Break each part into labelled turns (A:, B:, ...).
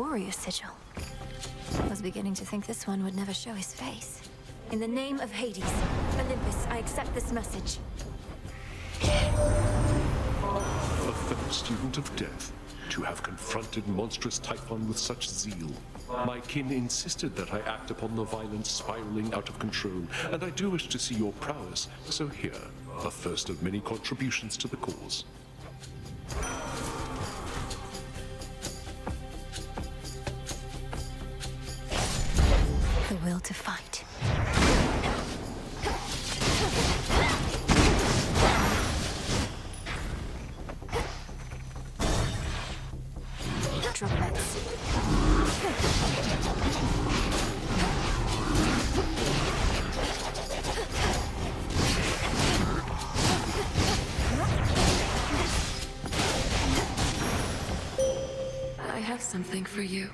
A: warrior sigil. I was beginning to think this one would never show his face. In the name of Hades, Olympus, I accept this message.
B: A fellow student of death, to have confronted monstrous Typhon with such zeal. My kin insisted that I act upon the violence spiraling out of control, and I do wish to see your prowess, so here, a first of many contributions to the cause.
A: The will to fight. Droplets.
C: I have something for you.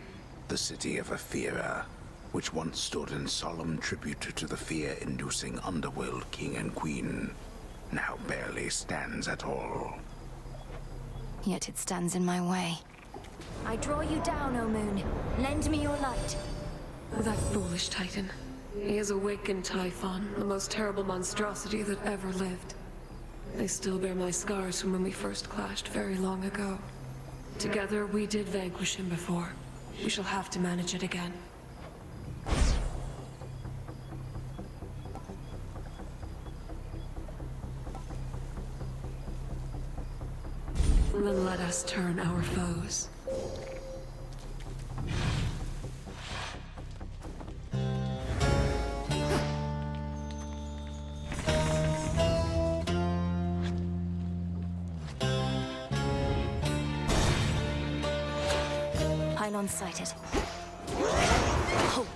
D: The city of Ephyra, which once stood in solemn tribute to the fear-inducing underworld king and queen, now barely stands at all.
A: Yet it stands in my way. I draw you down, O moon. Lend me your light.
C: That foolish Titan. He has awakened Typhon, the most terrible monstrosity that ever lived. I still bear my scars from when we first clashed very long ago. Together, we did vanquish him before. We shall have to manage it again. Then let us turn our foes.
A: Pylon sighted. Hold.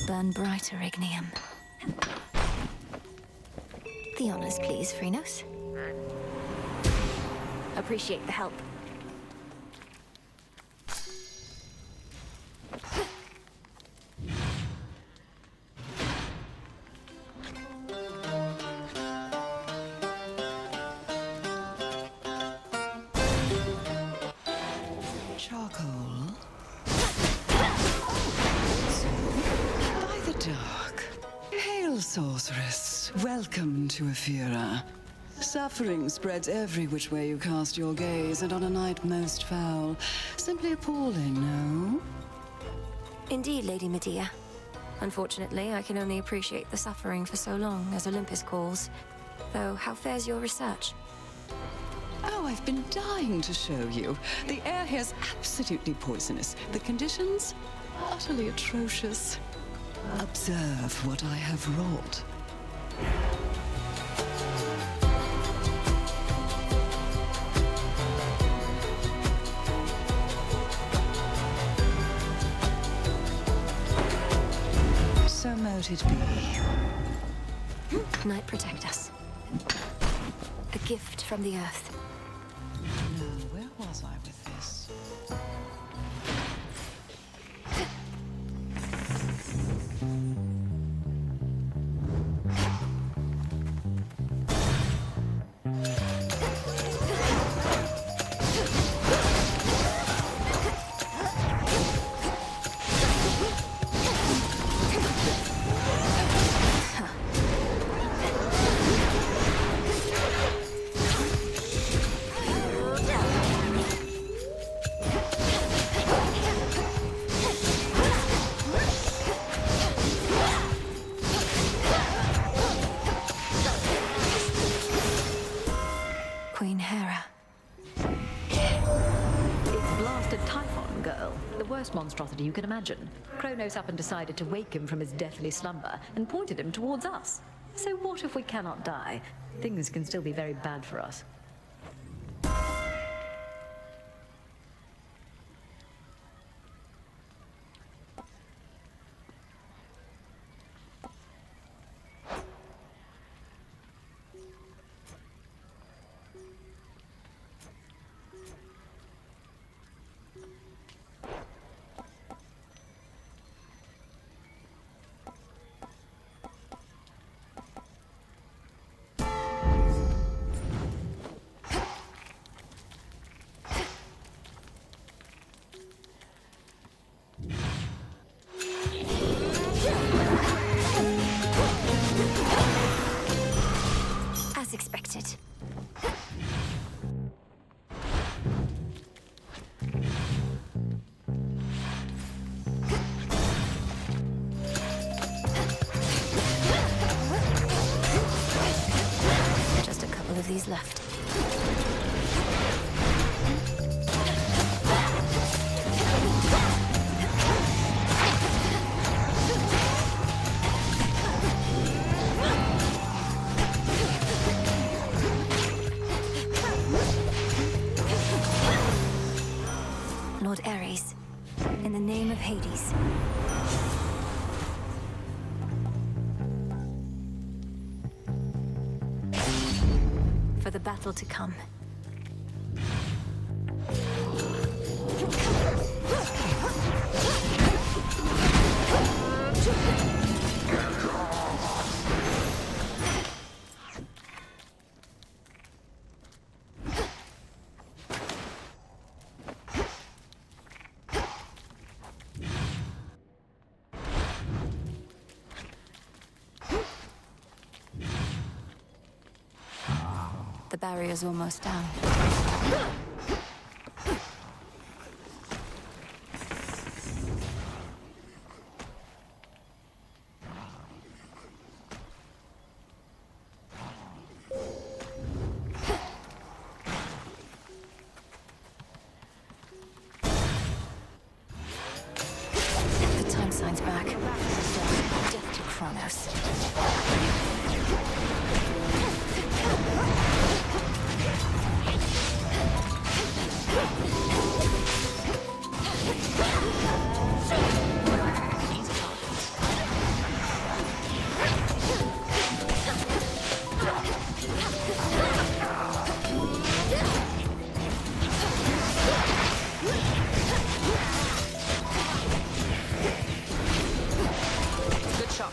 A: Burn brighter, Ignium. The honors, please, Phrynos. Appreciate the help.
E: Charcoal. By the dark. Hail, sorceress. Welcome to Ephyra. Suffering spreads every which way you cast your gaze, and on a night most foul. Simply appalling, no?
A: Indeed, Lady Medea. Unfortunately, I can only appreciate the suffering for so long as Olympus calls. Though, how fares your research?
E: Oh, I've been dying to show you. The air here's absolutely poisonous. The conditions? Utterly atrocious. Observe what I have wrought. So mote it be.
A: Night protect us. A gift from the earth.
E: No, where was I with this?
A: Queen Hera.
F: It's blasted Typhon, girl. The worst monstrosity you can imagine. Kronos up and decided to wake him from his deathly slumber and pointed him towards us. So what if we cannot die? Things can still be very bad for us.
A: in the name of Hades. For the battle to come. The barrier's almost down. The time sign's back. Death to Kronos.
G: Good shot.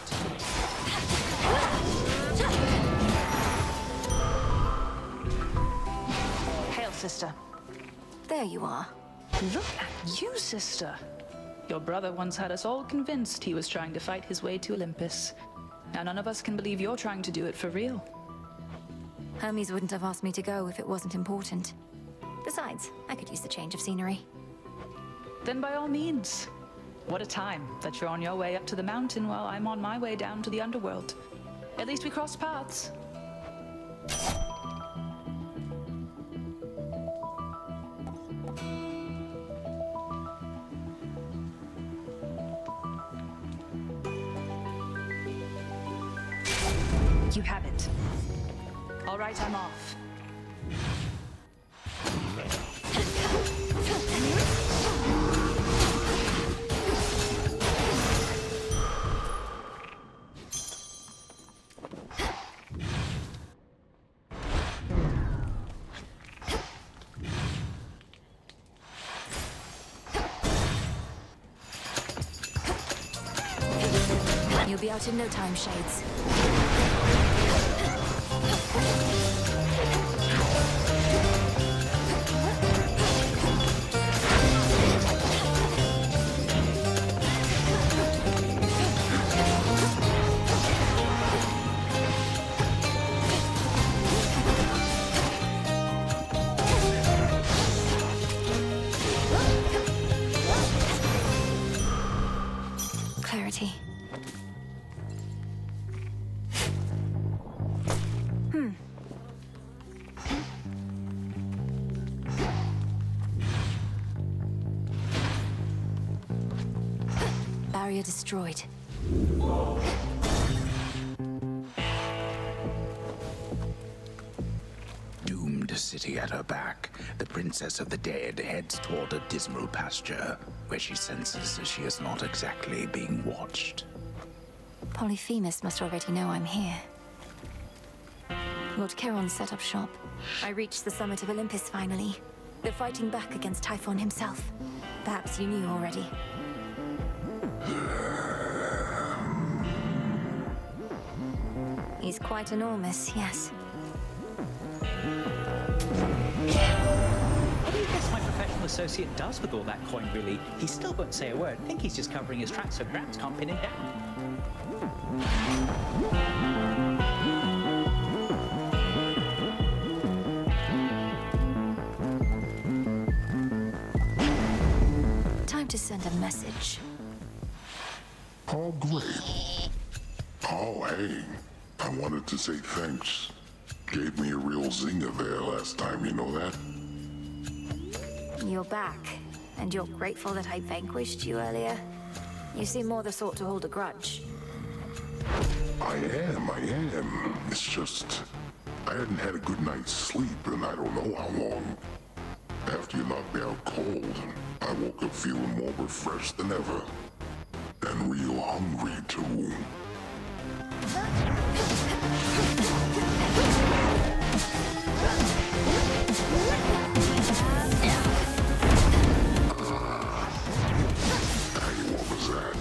G: Hail, sister.
A: There you are.
G: Look at you, sister. Your brother once had us all convinced he was trying to fight his way to Olympus. Now none of us can believe you're trying to do it for real.
A: Hermes wouldn't have asked me to go if it wasn't important. Besides, I could use the change of scenery.
G: Then by all means. What a time that you're on your way up to the mountain while I'm on my way down to the underworld. At least we crossed paths. You have it. All right, I'm off.
A: You'll be out in no time, Shades. Clarity. Barrier destroyed.
D: Doomed city at her back, the Princess of the Dead heads toward a dismal pasture, where she senses she is not exactly being watched.
A: Polyphemus must already know I'm here. Lord Charon set up shop. I reached the summit of Olympus finally. They're fighting back against Typhon himself. Perhaps you knew already. He's quite enormous, yes.
H: What do you guess my professional associate does with all that coin, really? He still won't say a word. I think he's just covering his tracks so Gramps can't pin him down.
A: Time to send a message.
I: Oh, great. Oh, hey. I wanted to say thanks. Gave me a real zinger there last time, you know that?
A: You're back, and you're grateful that I vanquished you earlier? You seem more the sort to hold a grudge.
I: I am. It's just, I hadn't had a good night's sleep in I don't know how long. After you knocked me out cold, I woke up feeling more refreshed than ever. And real hungry, too. Hey, what was that?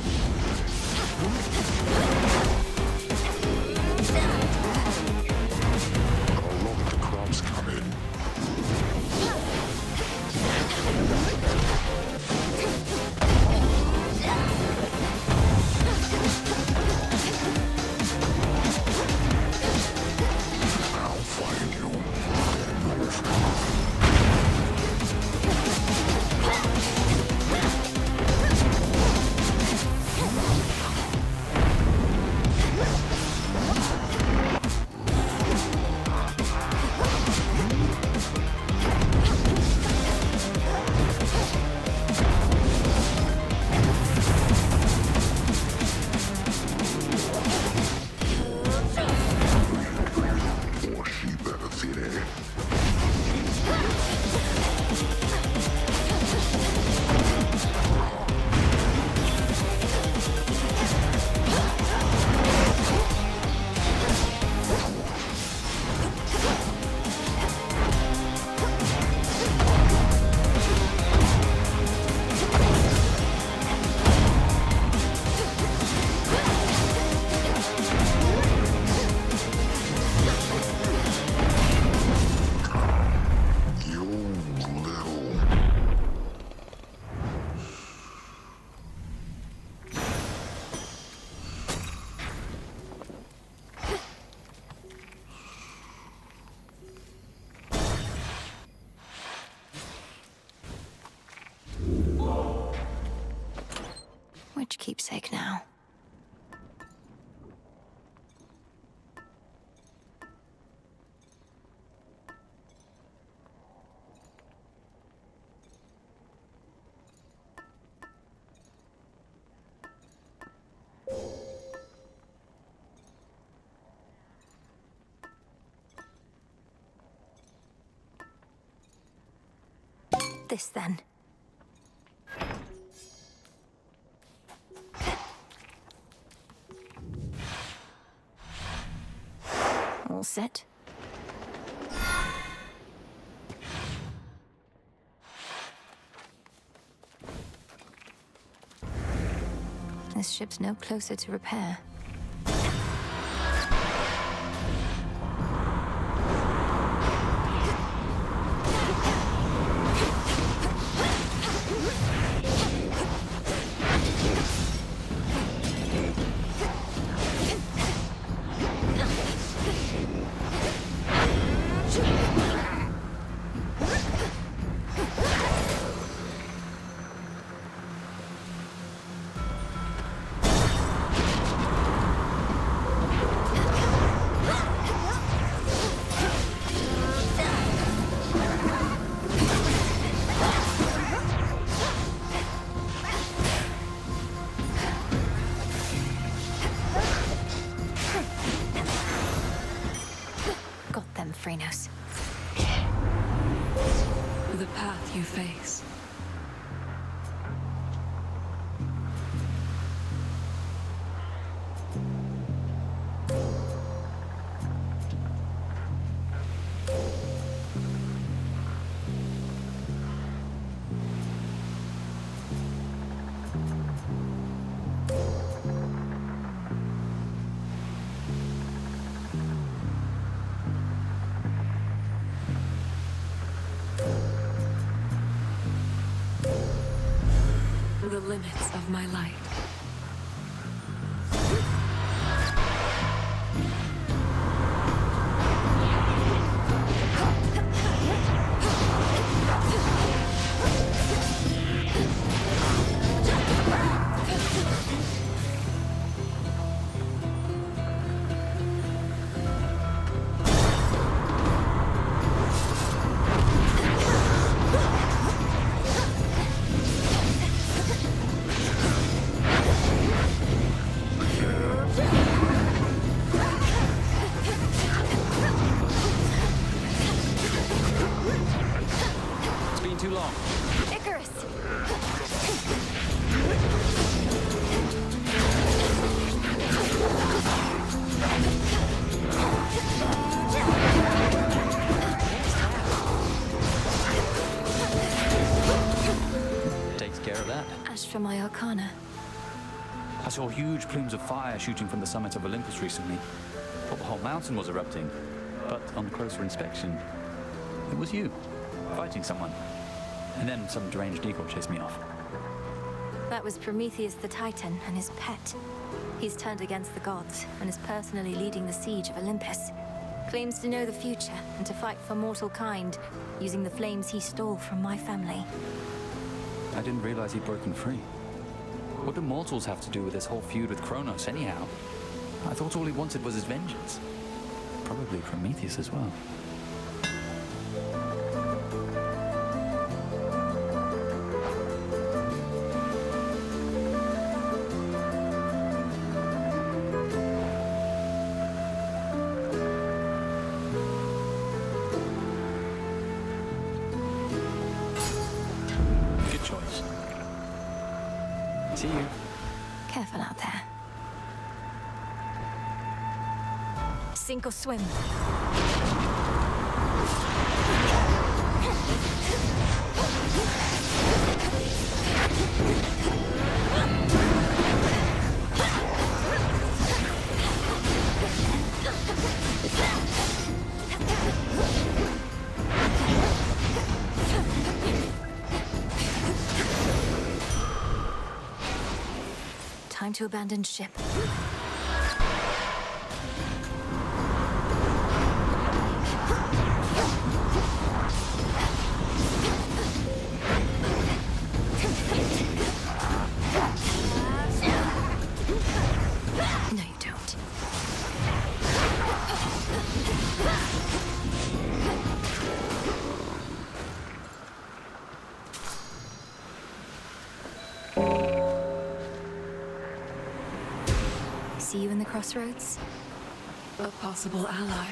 I: Oh, look, the crops come in. I'll find you. Or she better fit in. You little...
A: Which keepsake now? This then. All set. This ship's no closer to repair. Got them, Phrynos.
C: The path you face. The limits of my light.
J: long.
A: Icarus!
J: Takes care of that.
A: Ash for my arcana.
J: I saw huge plumes of fire shooting from the summit of Olympus recently. Thought the whole mountain was erupting. But on closer inspection, it was you, fighting someone. And then some deranged eagle chased me off.
A: That was Prometheus the Titan and his pet. He's turned against the gods and is personally leading the siege of Olympus. Claims to know the future and to fight for mortal kind, using the flames he stole from my family.
J: I didn't realize he'd broken free. What do mortals have to do with this whole feud with Kronos, anyhow? I thought all he wanted was his vengeance. Probably Prometheus as well. Good choice. See you.
A: Careful out there. Sink or swim. Time to abandon ship. No, you don't. See you in the crossroads?
C: A possible ally.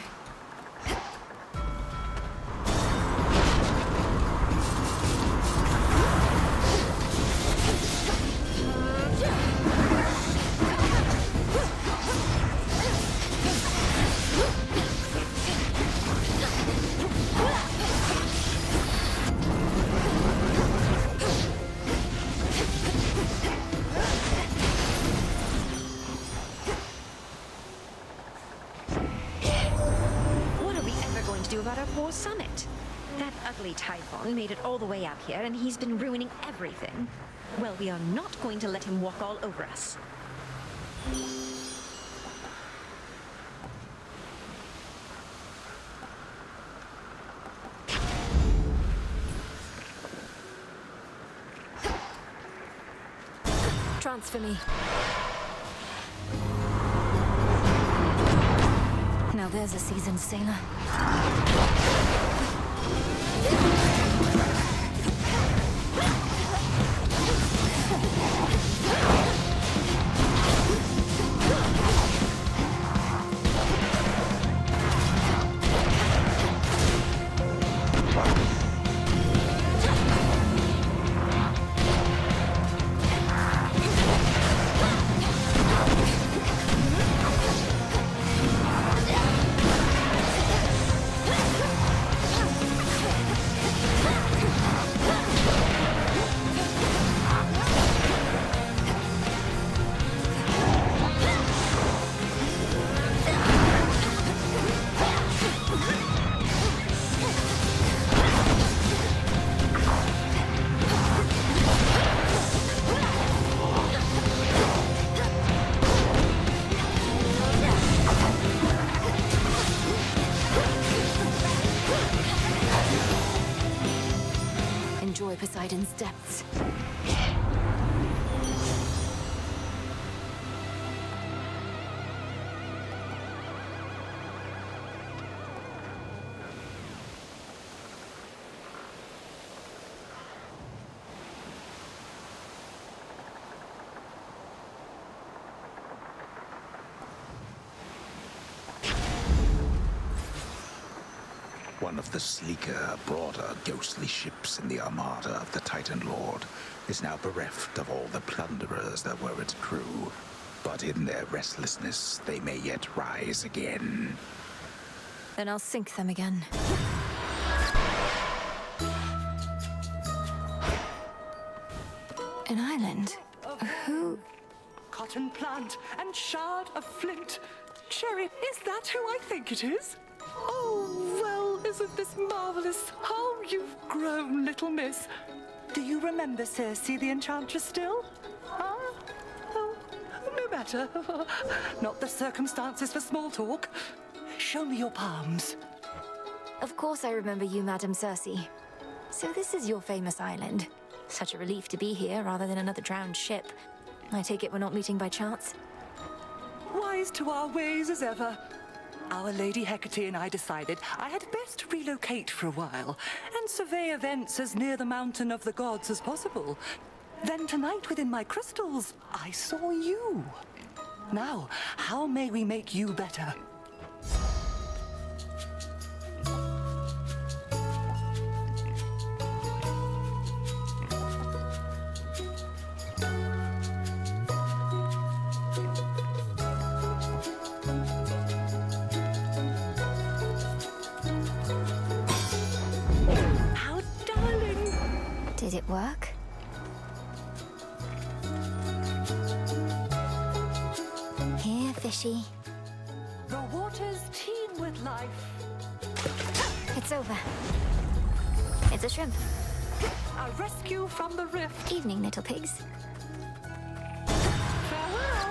K: What are we ever going to do about our poor summit? That ugly Typhon made it all the way out here, and he's been ruining everything. Well, we are not going to let him walk all over us.
A: Transfer me. Now there's a seasoned sailor. Enjoy Poseidon's depths.
D: One of the sleeker, broader, ghostly ships in the armada of the Titan Lord is now bereft of all the plunderers that were its crew. But in their restlessness, they may yet rise again.
A: Then I'll sink them again. An island? Who?
L: Cotton plant and shard of flint. Cherry, is that who I think it is? Oh, well, isn't this marvelous? How you've grown, little miss. Do you remember Circe the Enchantress still? Huh? Oh, no matter. Not the circumstances for small talk. Show me your palms.
A: Of course I remember you, Madame Circe. So this is your famous island. Such a relief to be here rather than another drowned ship. I take it we're not meeting by chance?
L: Wise to our ways as ever. Our Lady Hecate and I decided I had best relocate for a while and survey events as near the Mountain of the Gods as possible. Then tonight within my crystals, I saw you. Now, how may we make you better?
A: Did it work? Here, fishy.
L: The waters teem with life.
A: It's over. It's a shrimp.
L: A rescue from the rift.
A: Evening, little pigs.
L: Farewell.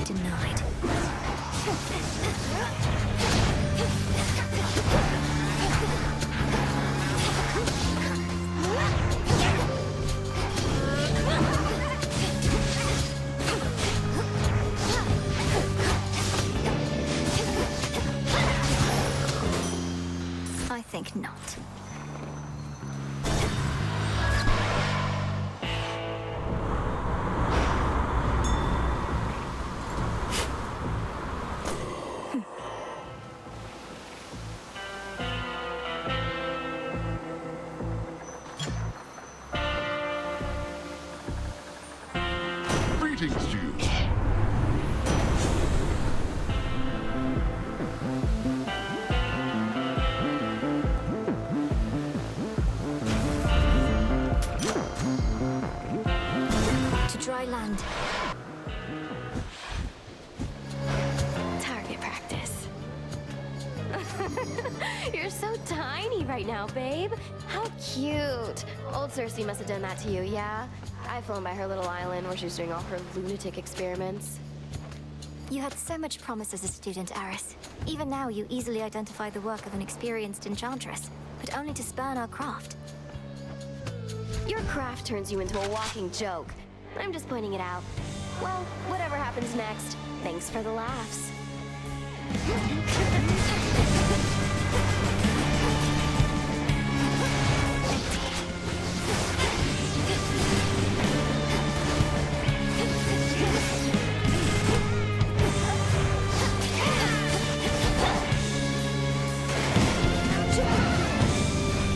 A: Denied. I think not.
I: Greetings to you.
A: To dry land.
M: Target practice. You're so tiny right now, babe. How cute. Old Circe must have done that to you, yeah? I've flown by her little island where she was doing all her lunatic experiments.
A: You had so much promise as a student, Aris. Even now, you easily identify the work of an experienced enchantress, but only to spurn our craft.
M: Your craft turns you into a walking joke. I'm just pointing it out. Well, whatever happens next, thanks for the laughs.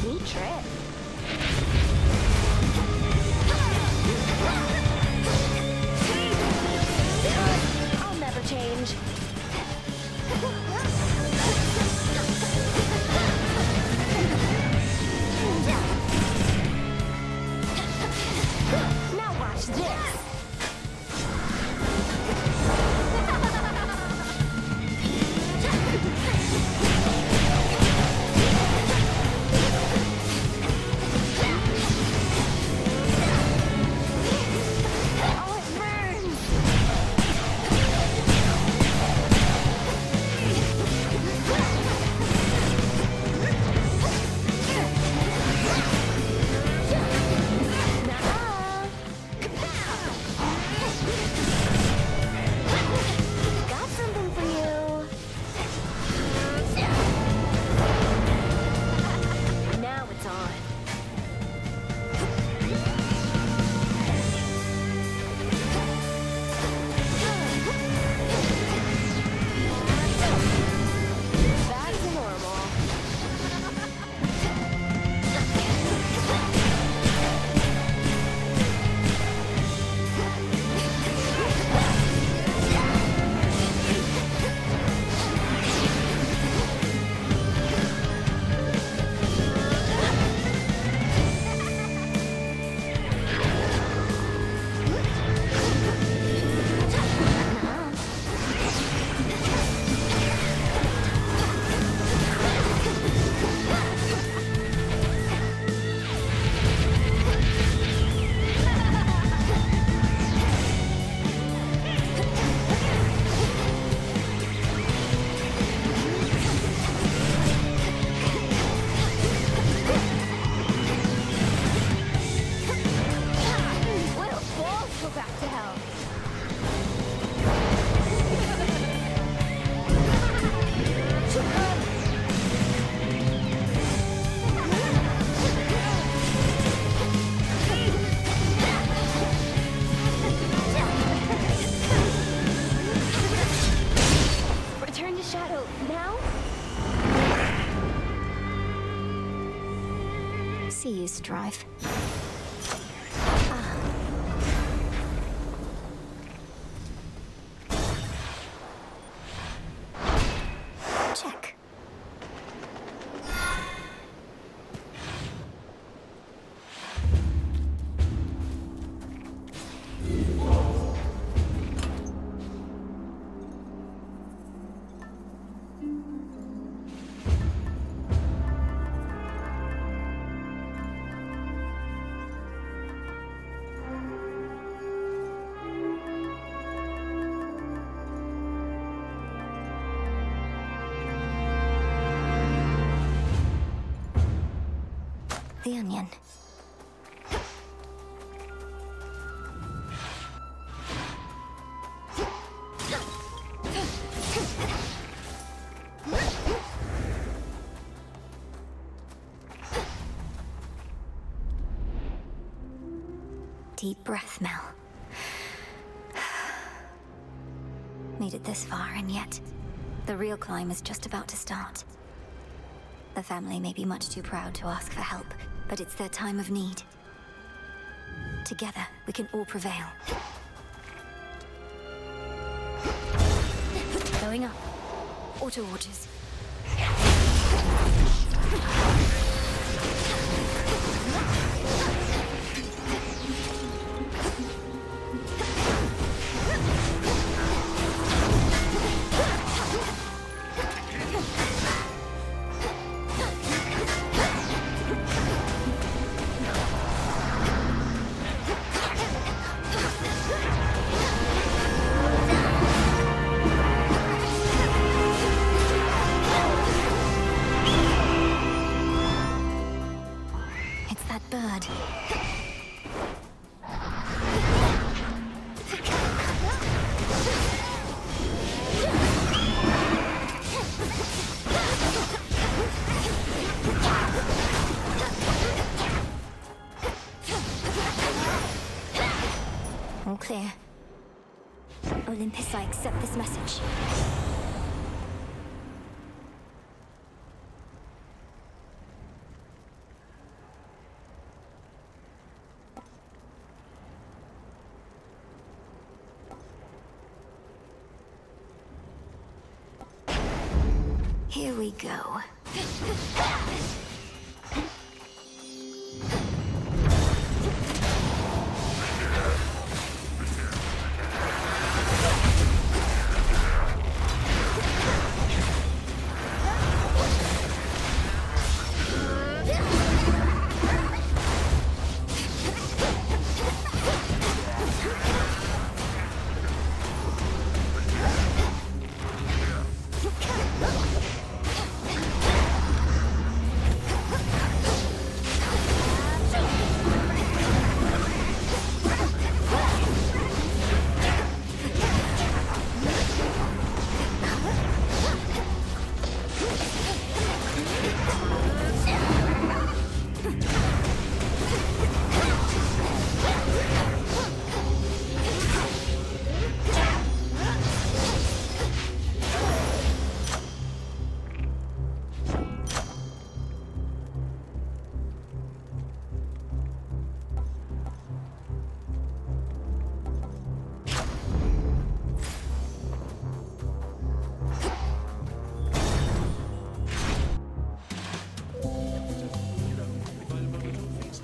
M: Neat trip. I'll never change.
A: see you strive. Check. The onion. Deep breath, Mel. Made it this far, and yet the real climb is just about to start. The family may be much too proud to ask for help, but it's their time of need. Together, we can all prevail. Going up. Auto orders. It's that bird. All clear. Olympus, I accept this message. Here we go.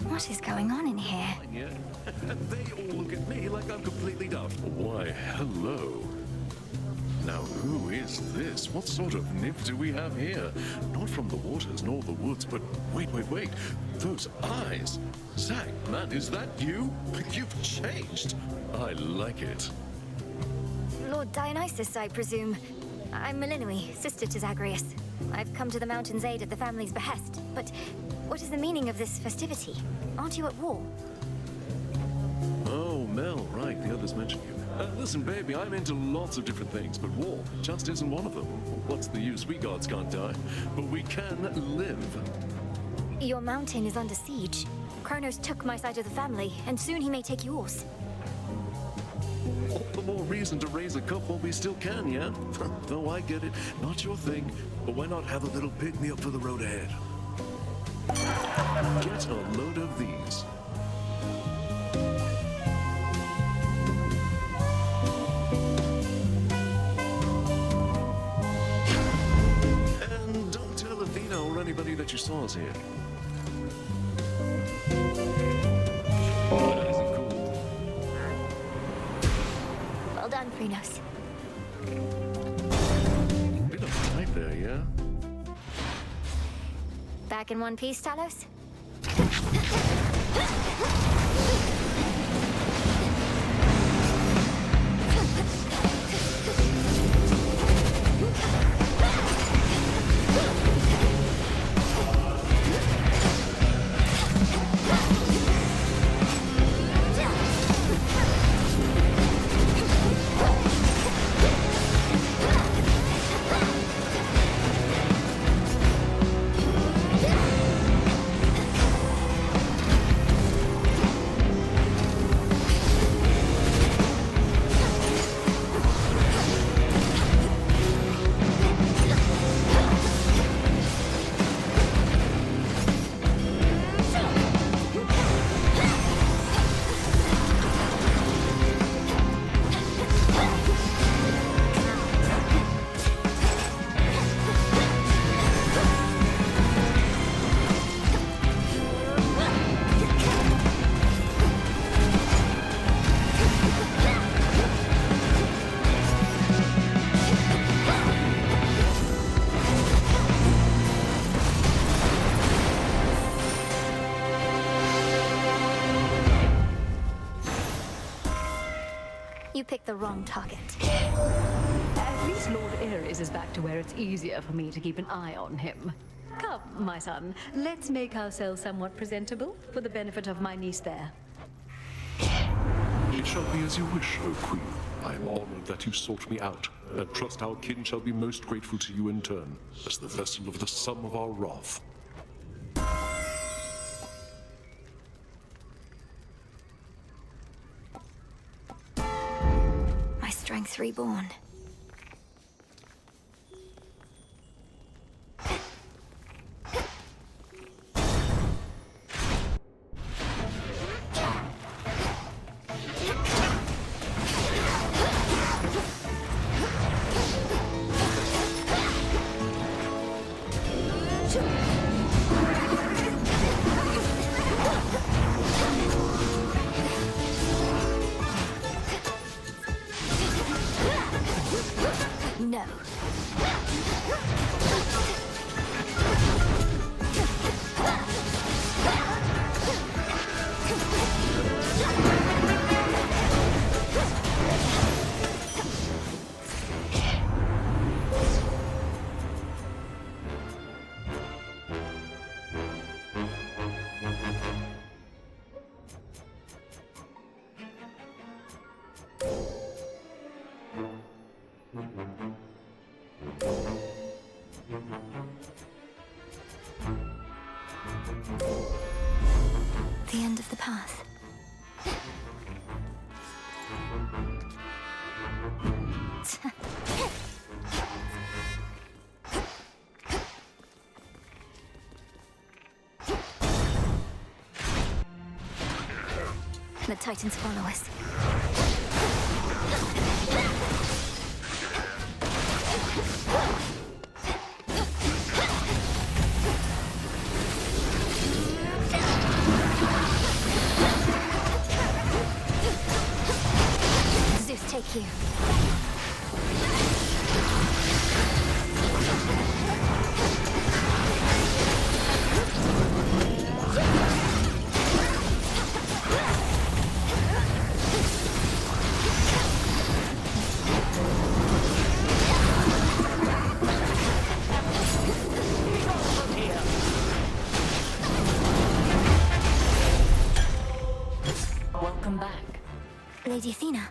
A: What is going on in here?
B: Yeah. And they all look at me like I'm completely daft. Why, hello. Now, who is this? What sort of nymph do we have here? Not from the waters nor the woods, but wait. Those eyes. Zack, man, is that you? You've changed. I like it.
A: Lord Dionysus, I presume. I'm Melinoi, sister to Zagreus. I've come to the mountain's aid at the family's behest. But what is the meaning of this festivity? Aren't you at war?
B: Oh, Mel, right. The others mentioned you. Listen, baby, I'm into lots of different things, but war just isn't one of them. What's the use? We gods can't die, but we can live.
A: Your mountain is under siege. Kronos took my side of the family, and soon he may take yours.
B: All the more reason to raise a cup while we still can, yeah? Though I get it, not your thing, but why not have a little pick-me-up for the road ahead? Get a load of these. And don't tell Athena or anybody that you saw us here. That isn't cool.
A: Well done, Krynos.
B: Bit of type there, yeah?
A: Back in one piece, Talos? You picked the wrong target.
F: At least Lord Ares is back to where it's easier for me to keep an eye on him. Come, my son, let's make ourselves somewhat presentable for the benefit of my niece there.
B: It shall be as you wish, O Queen. I am honored that you sought me out, and trust our kin shall be most grateful to you in turn, as the vessel of the sum of our wrath.
A: My strength reborn. No. The end of the path. The Titans follow us. Zeus, take you.
L: Welcome back.
A: Lady Athena.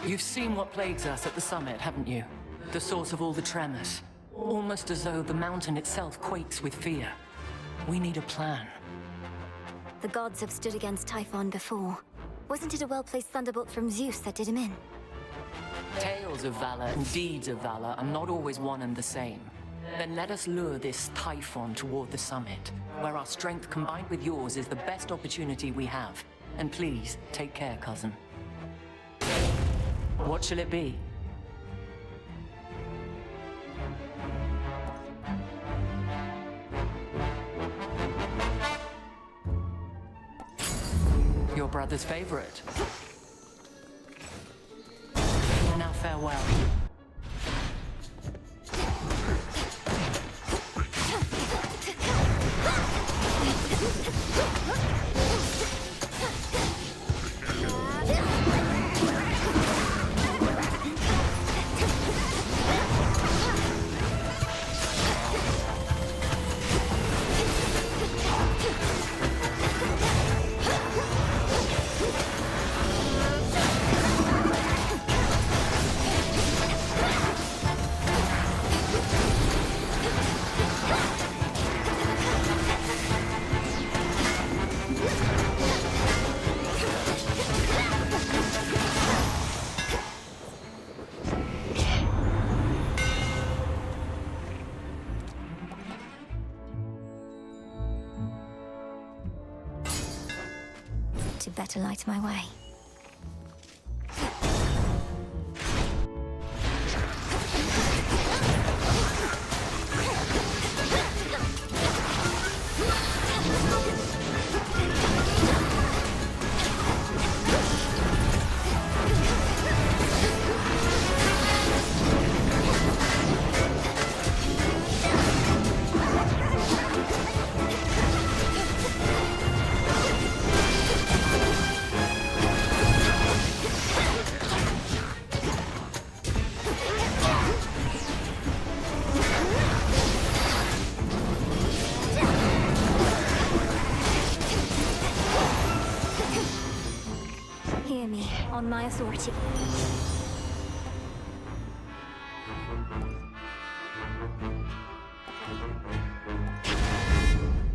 L: You've seen what plagues us at the summit, haven't you? The source of all the tremors. Almost as though the mountain itself quakes with fear. We need a plan.
A: The gods have stood against Typhon before. Wasn't it a well-placed thunderbolt from Zeus that did him in?
L: Tales of valor and deeds of valor are not always one and the same.
N: Then let us lure this Typhon toward the summit, where our strength combined with yours is the best opportunity we have. And please, take care, cousin. What shall it be? Your brother's favorite. Now farewell.
A: To better light my way. Hear me, on my authority.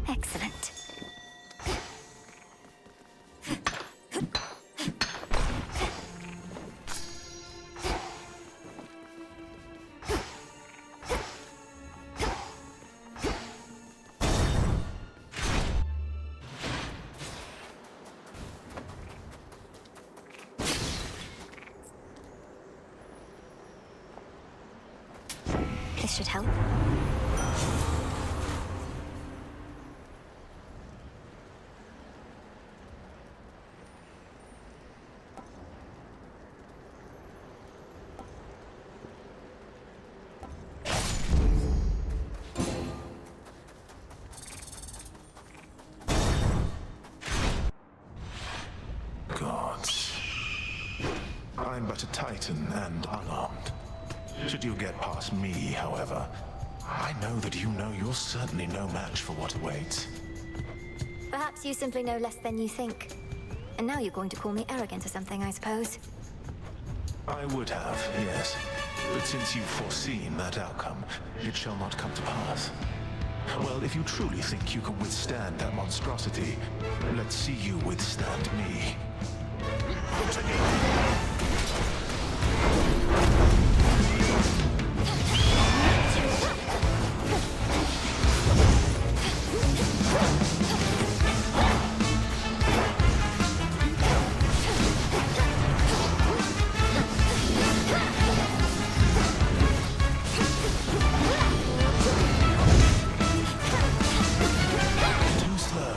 A: Excellent. This should help.
O: Gods. I'm but a Titan and unarmed. Should you get past me, however, I know that you know you're certainly no match for what awaits.
A: Perhaps you simply know less than you think. And now you're going to call me arrogant or something, I suppose.
O: I would have, yes. But since you've foreseen that outcome, it shall not come to pass. Well, if you truly think you can withstand that monstrosity, let's see you withstand me.
I: Too slow.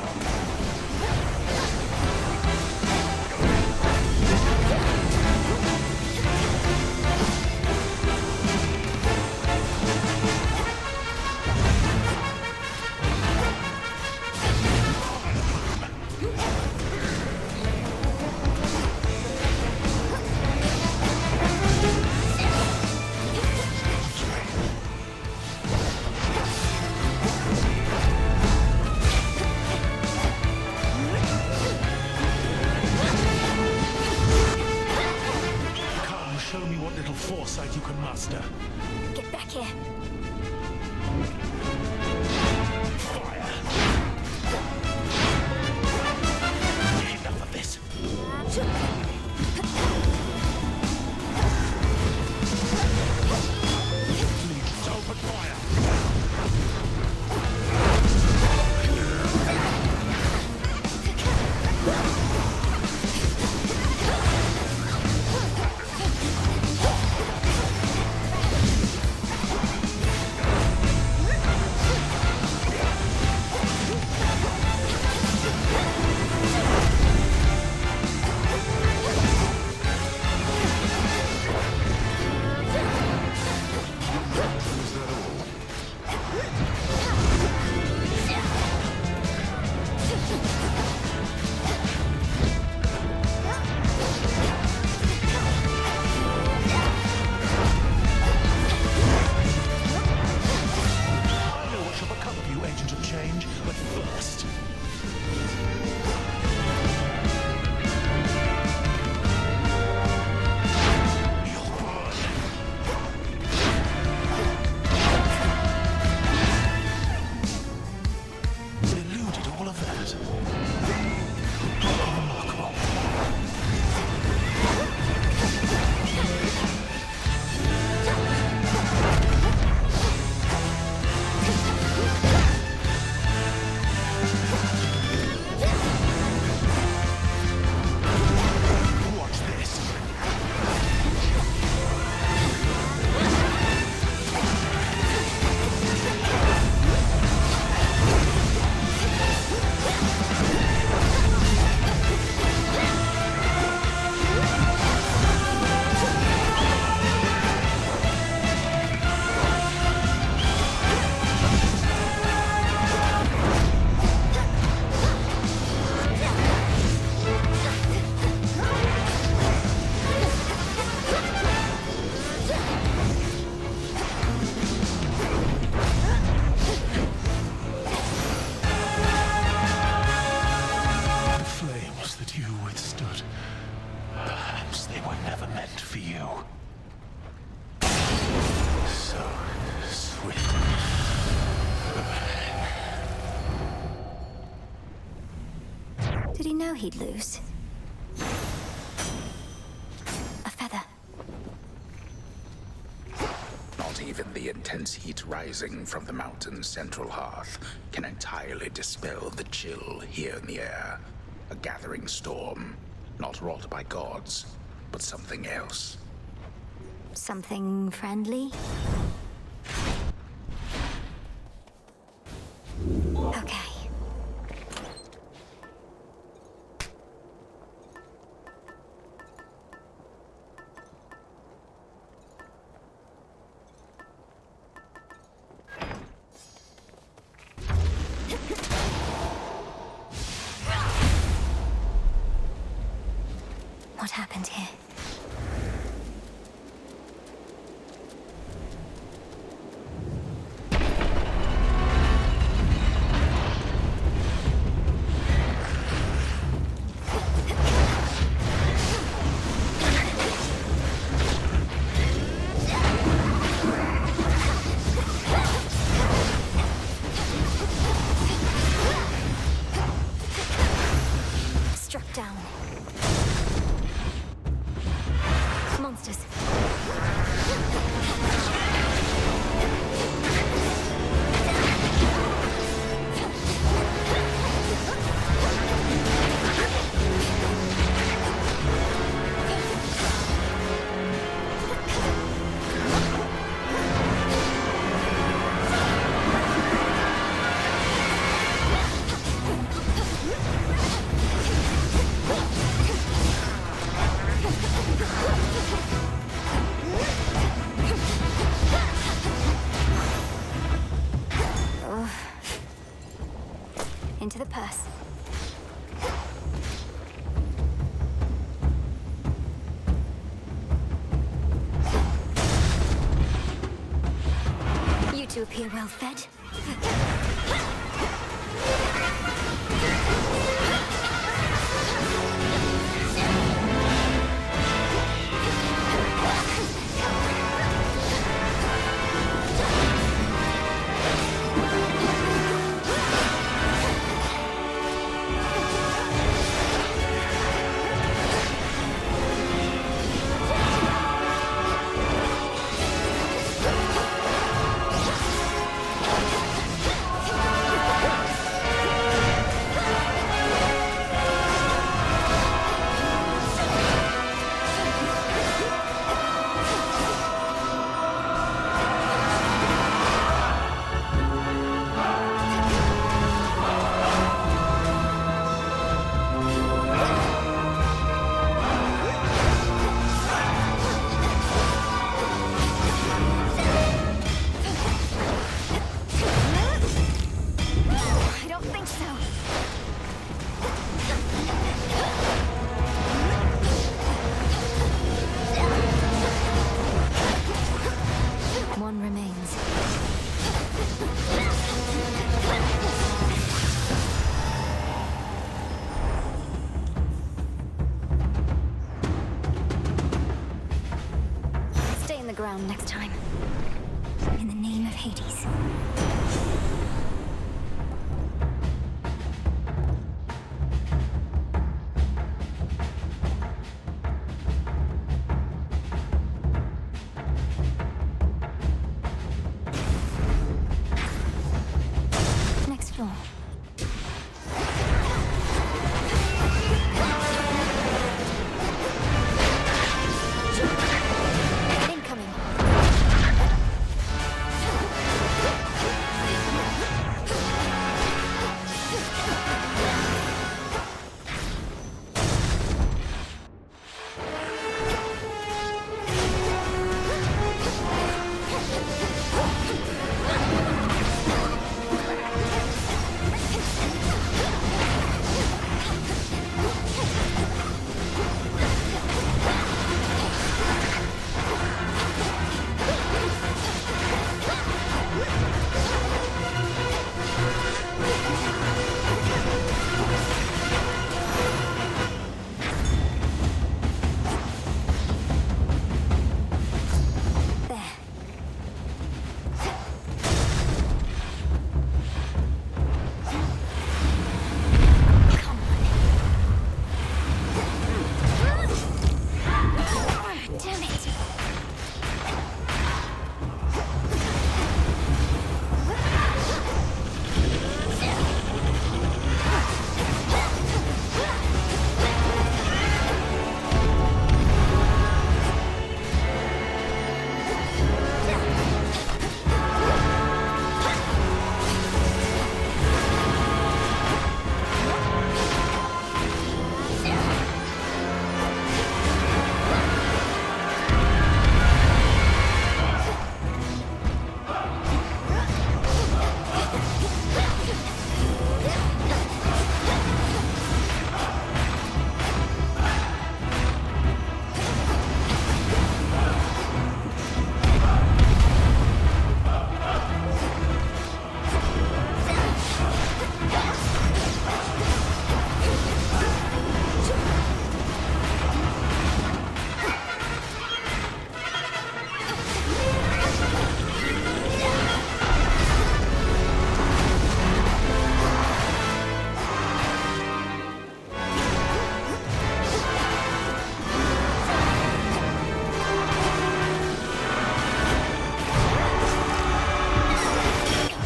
O: agent of change, but first... Eluded all of that. Remarkable. Watch this. The flames that you withstood, perhaps they were never meant for you. So sweet.
A: Did he know he'd lose? A feather.
D: Not even the intense heat rising from the mountain's central hearth can entirely dispel the chill here in the air. A gathering storm, not wrought by gods, but something else.
A: Something friendly? Okay. What happened here? Struck down. Monsters. Into the purse. You two appear well fed. down next time. In the name of Hades. Next floor. Incoming. Damn it!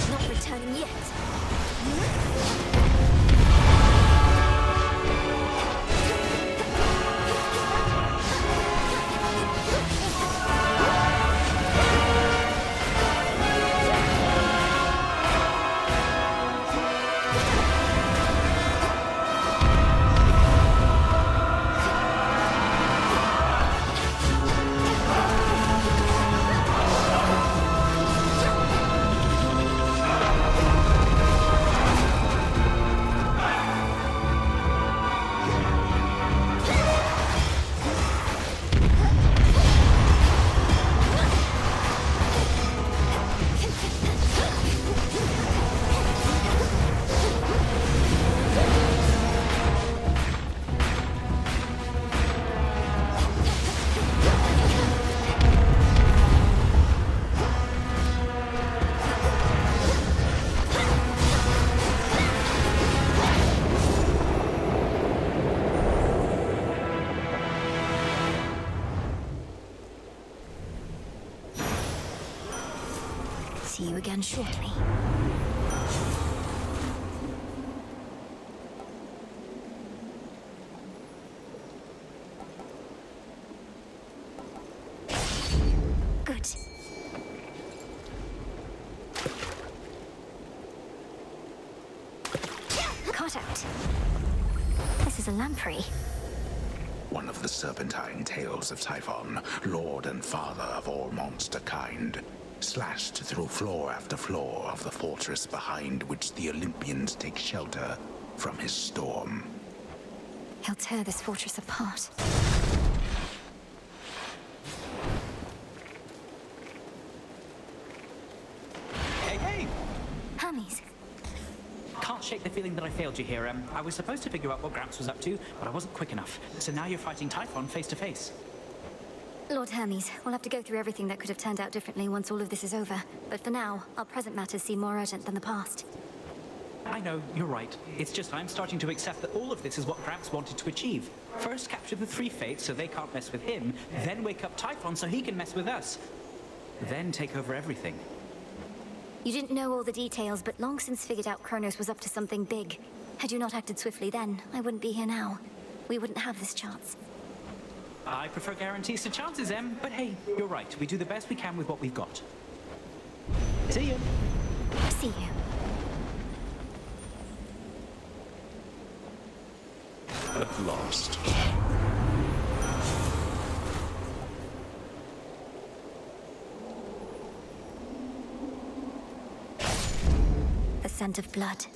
A: Not returning yet. See you again shortly. Good. Caught out. This is a lamprey.
D: One of the serpentine tales of Typhon, lord and father of all monster kind, slashed through floor after floor of the fortress behind which the Olympians take shelter from his storm.
A: He'll tear this fortress apart.
H: Hey, hey!
A: Hermes.
H: Can't shake the feeling that I failed you here. I was supposed to figure out what Gramps was up to, but I wasn't quick enough. So now you're fighting Typhon face to face.
A: Lord Hermes, we'll have to go through everything that could have turned out differently once all of this is over. But for now, our present matters seem more urgent than the past.
H: I know, you're right. It's just I'm starting to accept that all of this is what Gramps wanted to achieve. First capture the three Fates so they can't mess with him, then wake up Typhon so he can mess with us. Then take over everything.
A: You didn't know all the details, but long since figured out Kronos was up to something big. Had you not acted swiftly then, I wouldn't be here now. We wouldn't have this chance.
H: I prefer guarantees to chances, Em, but hey, you're right. We do the best we can with what we've got. See you.
A: See you.
B: At last.
A: The scent of blood.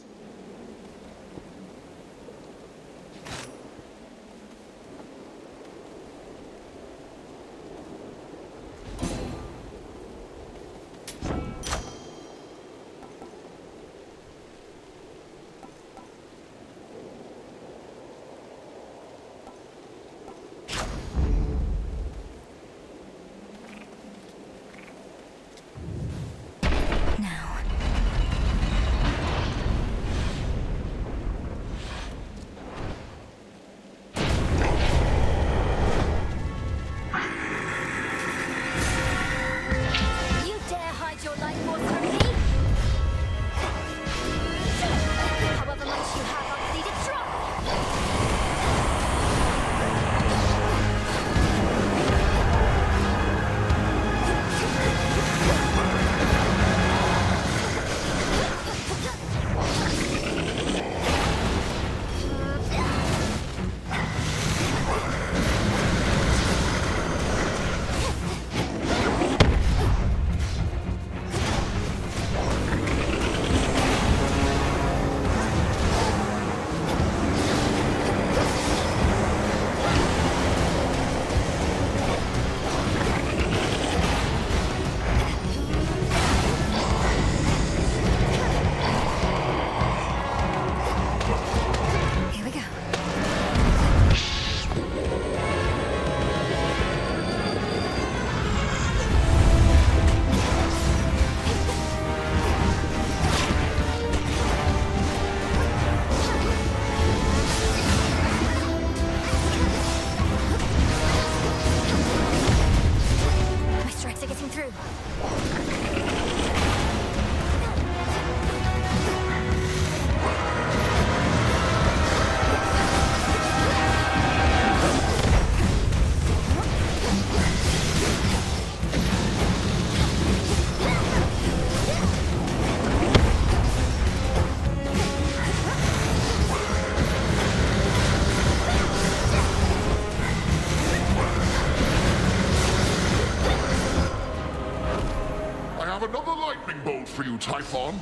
I: For you, Typhon.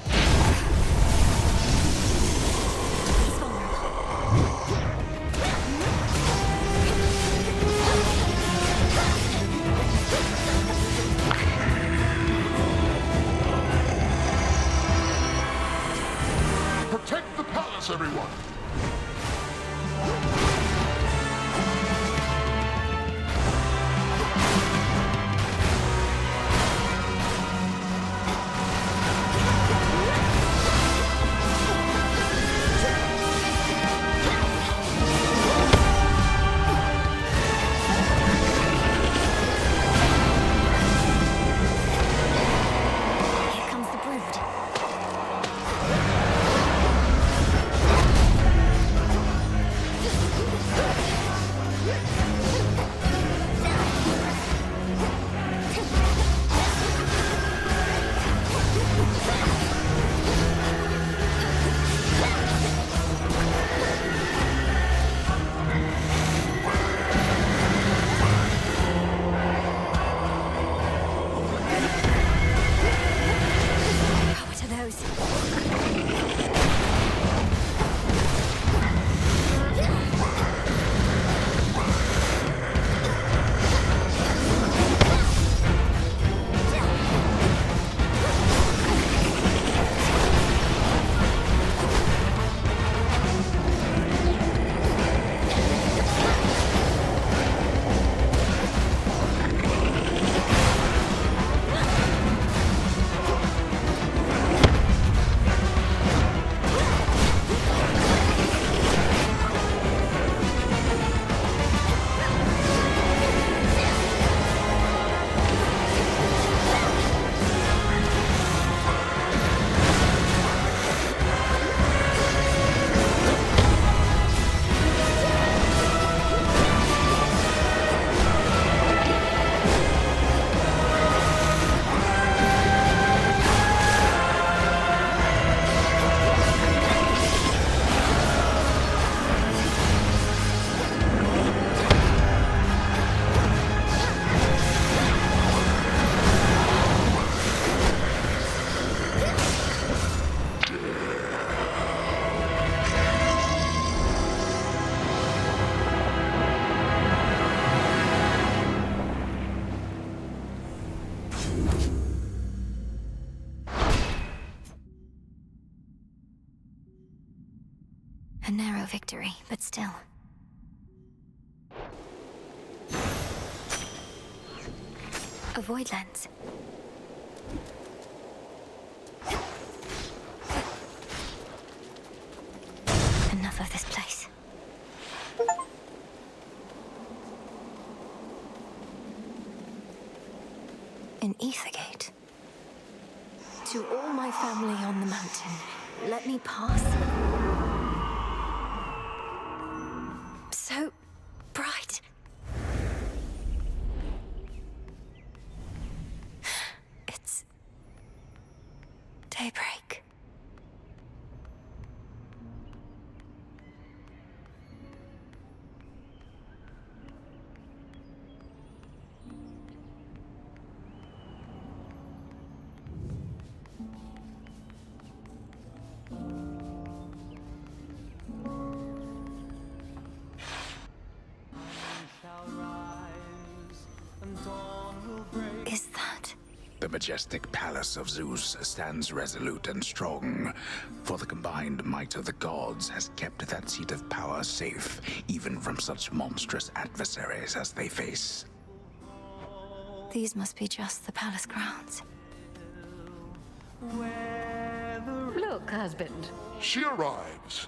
I: Protect the palace, everyone!
A: Brood. A narrow victory, but still. A void lens. Enough of this place. An Ethergate. To all my family on the mountain, let me pass. So bright. It's daybreak. Is that?
D: The majestic palace of Zeus stands resolute and strong, for the combined might of the gods has kept that seat of power safe, even from such monstrous adversaries as they face.
A: These must be just the palace grounds.
F: Look, husband.
I: She arrives.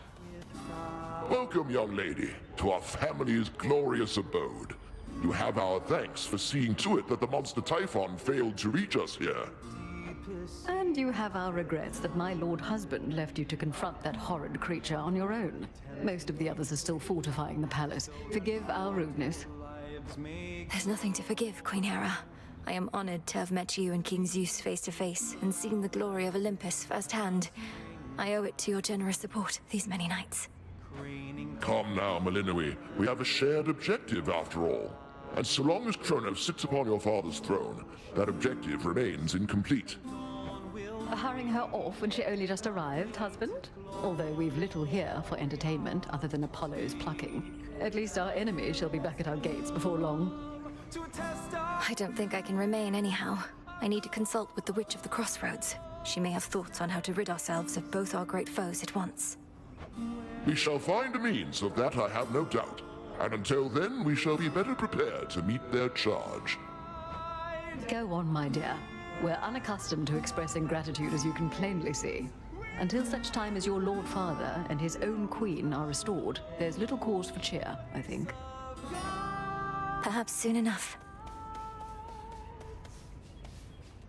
I: Welcome, young lady, to our family's glorious abode. You have our thanks for seeing to it that the monster Typhon failed to reach us here.
F: And you have our regrets that my lord husband left you to confront that horrid creature on your own. Most of the others are still fortifying the palace. Forgive our rudeness.
A: There's nothing to forgive, Queen Hera. I am honored to have met you and King Zeus face to face and seen the glory of Olympus firsthand. I owe it to your generous support these many nights.
I: Come now, Melinoe. We have a shared objective after all. And so long as Kronos sits upon your father's throne, that objective remains incomplete.
F: Hurrying her off when she only just arrived, husband? Although we've little here for entertainment other than Apollo's plucking. At least our enemy shall be back at our gates before long.
A: I don't think I can remain anyhow. I need to consult with the Witch of the Crossroads. She may have thoughts on how to rid ourselves of both our great foes at once.
I: We shall find a means of that, I have no doubt. And until then, we shall be better prepared to meet their charge.
F: Go on, my dear. We're unaccustomed to expressing gratitude, as you can plainly see. Until such time as your Lord Father and his own queen are restored, there's little cause for cheer, I think.
A: Perhaps soon enough.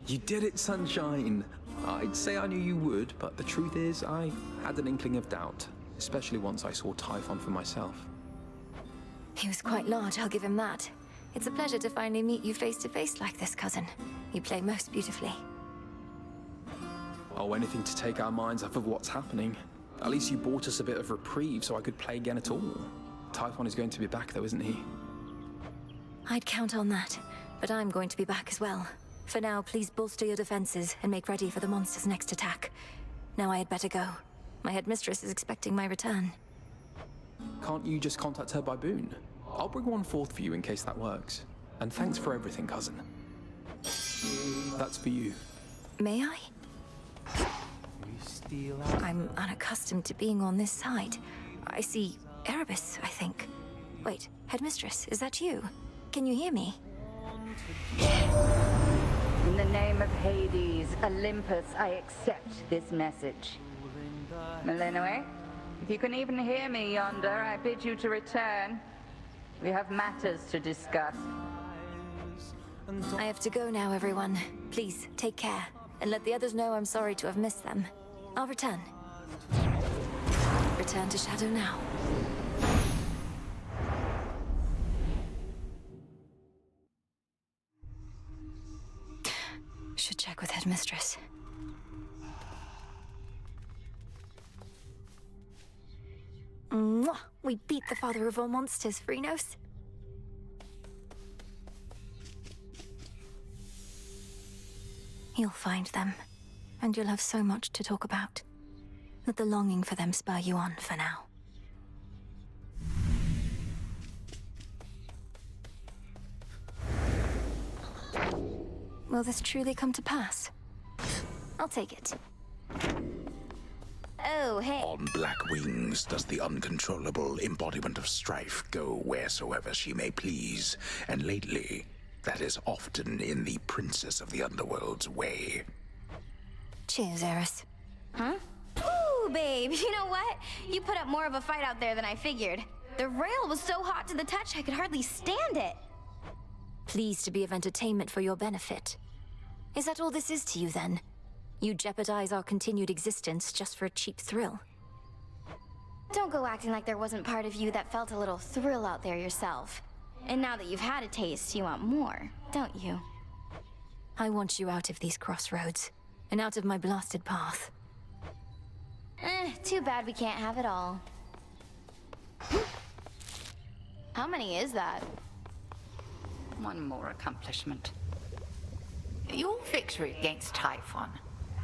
P: You did it, Sunshine! I'd say I knew you would, but the truth is, I had an inkling of doubt. Especially once I saw Typhon for myself.
A: He was quite large, I'll give him that. It's a pleasure to finally meet you face to face like this, cousin. You play most beautifully.
P: Oh, anything to take our minds off of what's happening. At least you bought us a bit of reprieve so I could play again at all. Typhon is going to be back though, isn't he?
A: I'd count on that, but I'm going to be back as well. For now, please bolster your defenses and make ready for the monster's next attack. Now I had better go. My headmistress is expecting my return.
P: Can't you just contact her by boon? I'll bring one forth for you in case that works. And thanks for everything, cousin. That's for you.
A: May I? I'm unaccustomed to being on this side. I see Erebus, I think. Wait, headmistress, is that you? Can you hear me?
Q: In the name of Hades, Olympus, I accept this message. Melinoe, if you can even hear me yonder, I bid you to return. We have matters to discuss.
A: I have to go now, everyone. Please, take care. And let the others know I'm sorry to have missed them. I'll return. Return to Shadow now. Should check with headmistress. Mwah! We beat the father of all monsters, Phrynos. You'll find them, and you'll have so much to talk about. Let the longing for them spur you on for now. Will this truly come to pass? I'll take it.
M: Oh, hey.
D: On black wings does the uncontrollable embodiment of strife go wheresoever she may please, and lately, that is often in the Princess of the Underworld's way.
A: Cheers, Eris.
M: Huh? Ooh, babe, you know what? You put up more of a fight out there than I figured. The rail was so hot to the touch I could hardly stand it.
A: Pleased to be of entertainment for your benefit. Is that all this is to you, then? You jeopardize our continued existence just for a cheap thrill?
M: Don't go acting like there wasn't part of you that felt a little thrill out there yourself. And now that you've had a taste, you want more, don't you?
A: I want you out of these crossroads, and out of my blasted path.
M: Too bad we can't have it all. How many is that?
Q: One more accomplishment. Your victory against Typhon.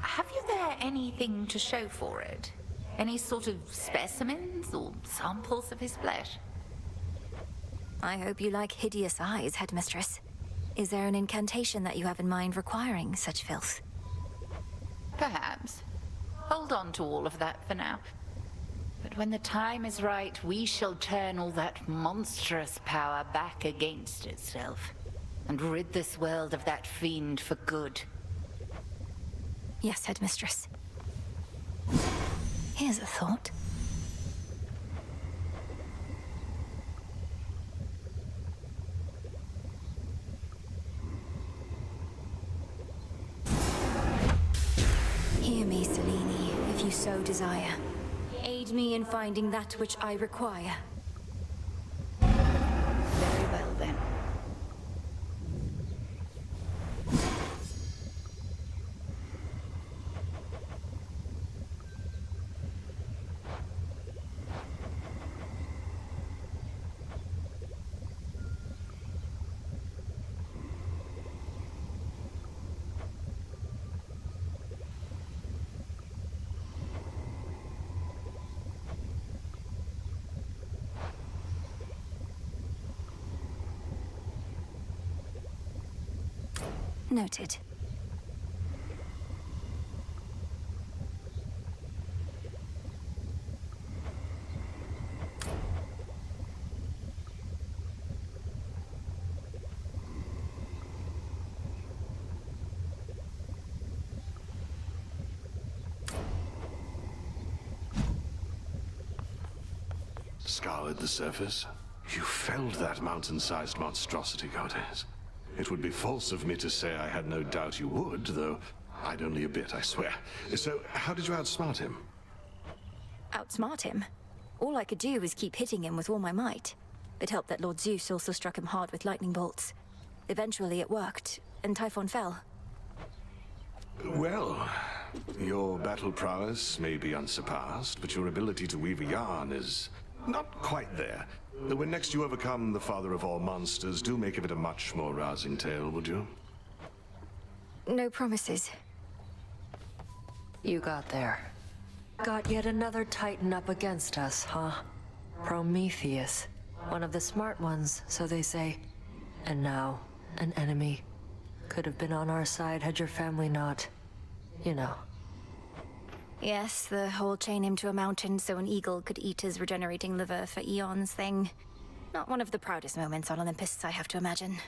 Q: Have you there anything to show for it? Any sort of specimens or samples of his flesh?
A: I hope you like hideous eyes, Headmistress. Is there an incantation that you have in mind requiring such filth?
Q: Perhaps. Hold on to all of that for now. But when the time is right, we shall turn all that monstrous power back against itself, and rid this world of that fiend for good.
A: Yes, Headmistress. Here's a thought. Hear me, Selene, if you so desire. Aid me in finding that which I require.
Q: Very well, then.
A: Noted.
R: Scoured the surface? You felled that mountain-sized monstrosity, Goddess. It would be false of me to say I had no doubt you would, though I'd only a bit, I swear. So, how did you outsmart him?
A: Outsmart him? All I could do was keep hitting him with all my might. It helped that Lord Zeus also struck him hard with lightning bolts. Eventually it worked, and Typhon fell.
R: Well, your battle prowess may be unsurpassed, but your ability to weave a yarn is not quite there. When next you overcome the father of all monsters, do make of it a much more rousing tale, would you?
A: No promises.
S: You got there. Got yet another Titan up against us, huh? Prometheus. One of the smart ones, so they say. And now, an enemy. Could have been on our side had your family not... you know.
A: Yes, the whole chain him to a mountain so an eagle could eat his regenerating liver for eons thing. Not one of the proudest moments on Olympus, I have to imagine.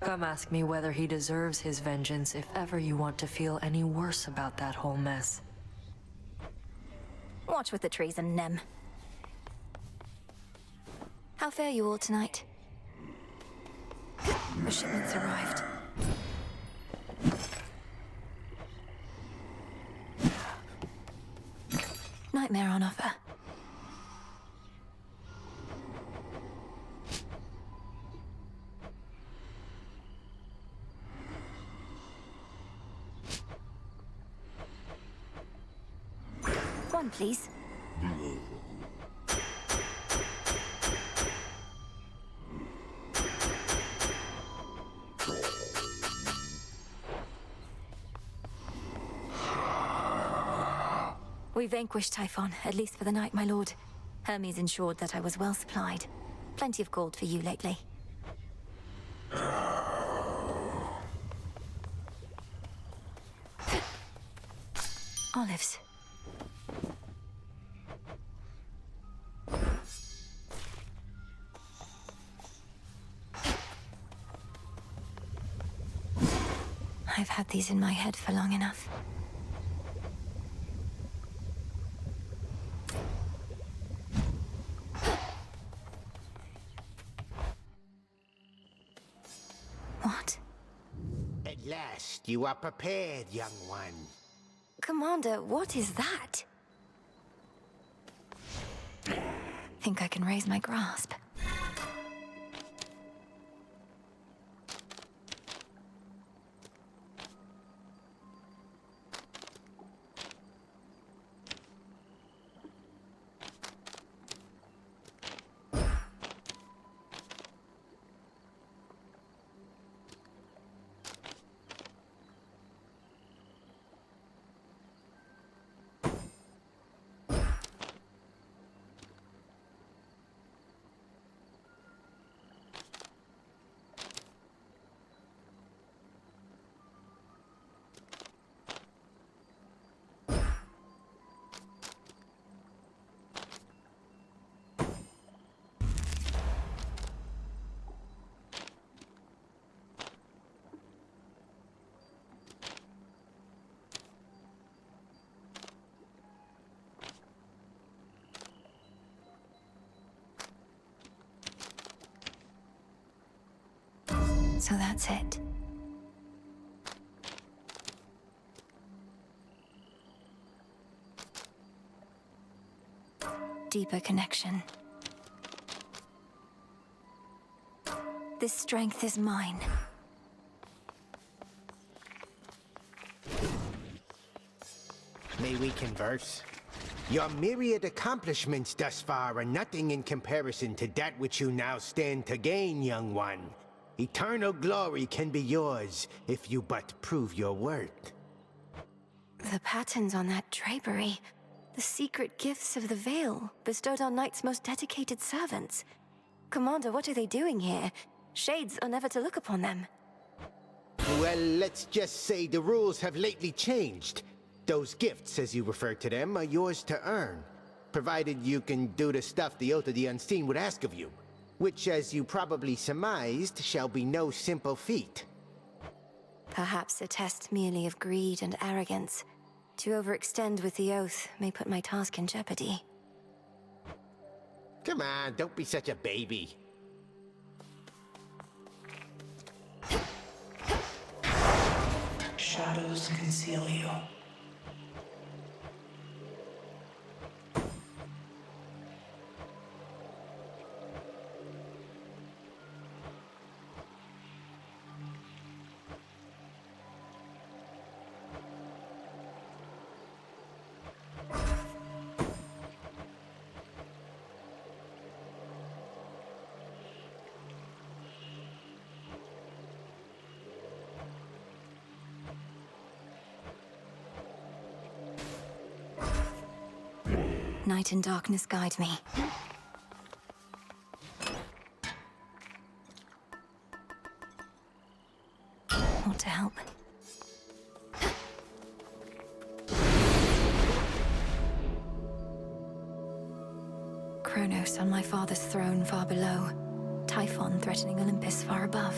S: Come ask me whether he deserves his vengeance if ever you want to feel any worse about that whole mess.
A: Watch with the treason, Nem. How fare you all tonight? The shipment's arrived. Nightmare on offer. One, please. We vanquished Typhon, at least for the night, my lord. Hermes ensured that I was well supplied. Plenty of gold for you lately. Olives. I've had these in my head for long enough. What?
T: At last, you are prepared, young one.
A: Commander, what is that? Think I can raise my grasp. So that's it. Deeper connection. This strength is mine.
T: May we converse? Your myriad accomplishments thus far are nothing in comparison to that which you now stand to gain, young one. Eternal glory can be yours if you but prove your worth.
A: The patterns on that drapery. The secret gifts of the Veil, bestowed on Knight's most dedicated servants. Commander, what are they doing here? Shades are never to look upon them.
T: Well, let's just say the rules have lately changed. Those gifts, as you refer to them, are yours to earn, provided you can do the stuff the Oath of the Unseen would ask of you. Which, as you probably surmised, shall be no simple feat.
A: Perhaps a test merely of greed and arrogance. To overextend with the Oath may put my task in jeopardy.
T: Come on, don't be such a baby.
L: Shadows conceal you.
A: Night and darkness guide me. Want to help? Kronos on my father's throne far below. Typhon threatening Olympus far above.